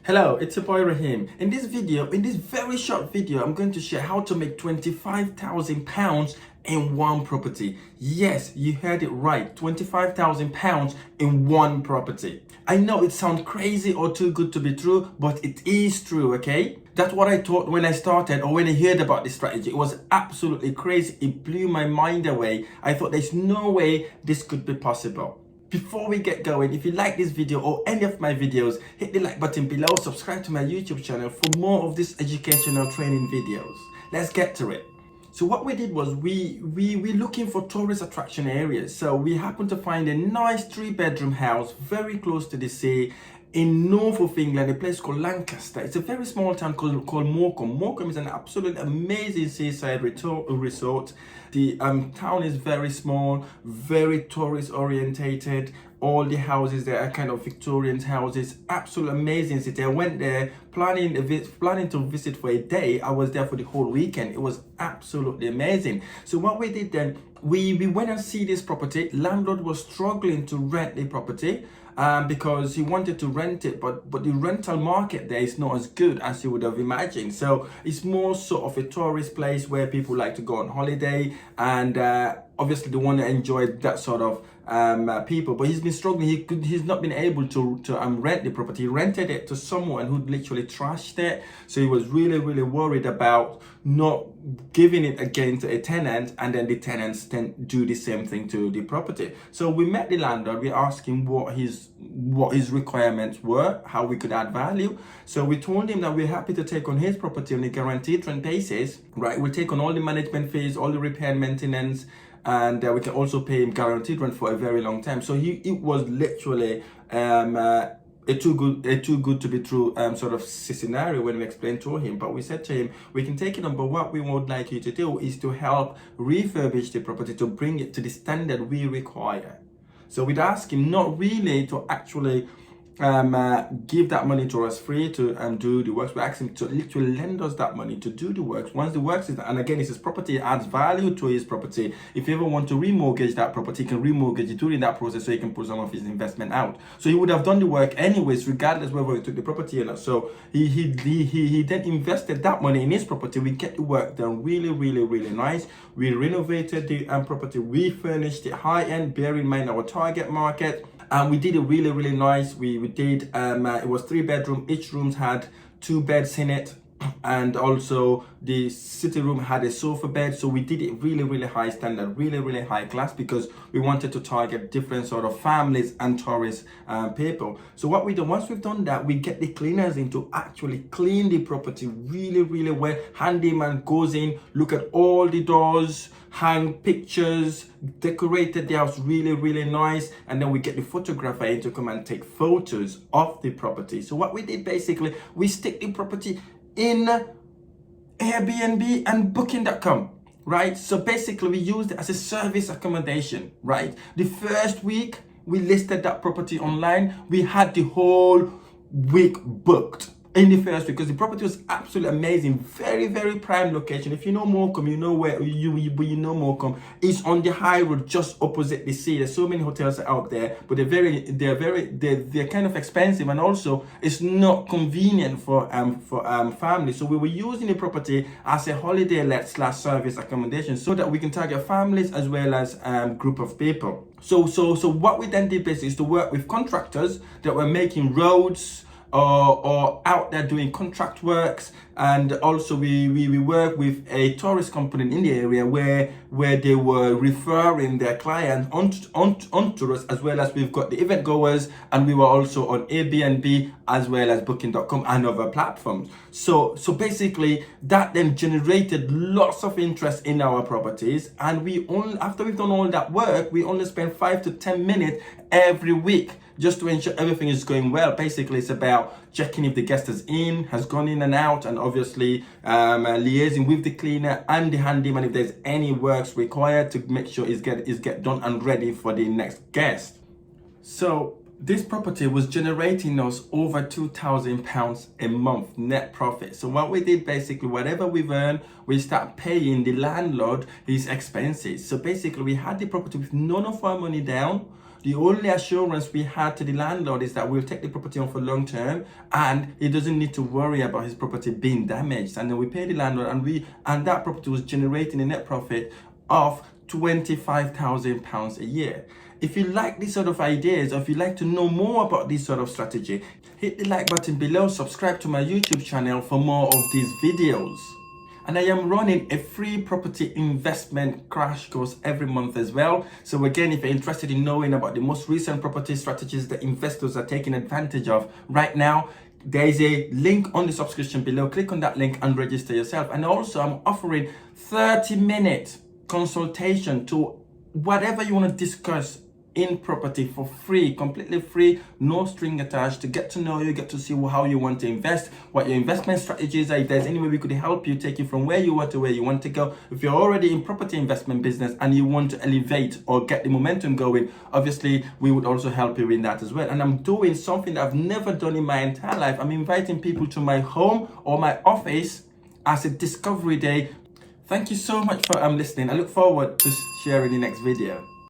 Hello, it's your boy Rahim. In this very short video, I'm going to share how to make £25,000 in one property. Yes, you heard it right, £25,000 in one property. I know it sounds crazy or too good to be true, but it is true, okay? That's what I thought when I started or when I heard about this strategy. It was absolutely crazy. It blew my mind away. I thought there's no way this could be possible. Before we get going, if you like this video or any of my videos, hit the like button below, subscribe to my YouTube channel for more of these educational training videos. Let's get to it. So what we did was we're looking for tourist attraction areas. So we happened to find a nice 3-bedroom house very close to the sea in north of England, a place called Lancaster. It's a very small town called Morecambe. Morecambe is an absolutely amazing seaside resort. The town is very small, very tourist orientated. All the houses there are kind of Victorian houses. Absolutely amazing city. I went there planning to visit for a day. I was there for the whole weekend. It was absolutely amazing. So what we did then, we went and see this property. Landlord was struggling to rent the property because he wanted to rent it, but the rental market there is not as good as you would have imagined. So it's more sort of a tourist place where people like to go on holiday, and obviously they want to enjoy that sort of people. But he's been struggling. He's not been able to rent the property. He rented it to someone who literally trashed it. So he was really worried about not giving it again to a tenant, and then the tenants then do the same thing to the property. So we met the landlord. We asked him what his requirements were, how we could add value. So we told him that we're happy to take on his property on a guaranteed rent basis, right? We'll take on all the management fees, all the repair and maintenance, and we can also pay him guaranteed rent for a very long time. So it was literally a too good to be true sort of scenario when we explained to him. But we said to him, we can take it on, but what we would like you to do is to help refurbish the property to bring it to the standard we require. So we'd ask him not really to actually give that money to us free to do the works. We ask him to literally lend us that money to do the works. Once the works is done, and again, it's his property, it adds value to his property. If you ever want to remortgage that property, he can remortgage it during that process, so he can put some of his investment out. So he would have done the work anyways, regardless whether he took the property or not. So he then invested that money in his property. We get the work done really nice. We renovated the property, we furnished it high end, bear in mind our target market. And we did it really nice. We did it was 3-bedroom. Each room had 2 beds in it, and also the sitting room had a sofa bed. So we did it really high standard, really high class, because we wanted to target different sort of families and tourist people. So what we do, once we've done that, we get the cleaners in to actually clean the property really well. Handyman goes in, look at all the doors, hang pictures, decorated the house really nice, and then we get the photographer in to come and take photos of the property. So what we did, basically, we stick the property in Airbnb and Booking.com, right? So basically we used it as a service accommodation, right? The first week we listed that property online, we had the whole week booked in the first week, because the property was absolutely amazing. Very prime location. If you know Morecambe, you know where you know Morecambe. It's on the high road, just opposite the sea. There's so many hotels out there, but they're kind of expensive, and also it's not convenient for families. So we were using the property as a holiday let / service accommodation, so that we can target families as well as group of people. So what we then did basically is to work with contractors that were making roads or out there doing contract works, and also we work with a tourist company in the area where they were referring their clients onto us, as well as we've got the event goers, and we were also on Airbnb as well as Booking.com and other platforms. So basically that then generated lots of interest in our properties, and after we've done all that work, we only spend 5 to 10 minutes every week just to ensure everything is going well. Basically, it's about checking if the guest has gone in and out, and obviously liaising with the cleaner and the handyman if there's any works required to make sure it's get done and ready for the next guest. So this property was generating us over £2,000 a month net profit. So what we did, basically, whatever we've earned, we start paying the landlord his expenses. So basically we had the property with none of our money down, The only assurance we had to the landlord is that we'll take the property on for long term and he doesn't need to worry about his property being damaged. And then we paid the landlord and that property was generating a net profit of £25,000 a year. If you like these sort of ideas, or if you'd like to know more about this sort of strategy, hit the like button below, subscribe to my YouTube channel for more of these videos. And I am running a free property investment crash course every month as well. So again, if you're interested in knowing about the most recent property strategies that investors are taking advantage of right now, there is a link on the subscription below. Click on that link and register yourself. And also I'm offering 30-minute consultation to whatever you want to discuss in property for free, completely free, no string attached, to get to know you, get to see how you want to invest, what your investment strategies are, if there's any way we could help you, take you from where you are to where you want to go. If you're already in property investment business and you want to elevate or get the momentum going, obviously we would also help you in that as well. And I'm doing something that I've never done in my entire life. I'm inviting people to my home or my office as a discovery day. Thank you so much for listening. I look forward to sharing the next video.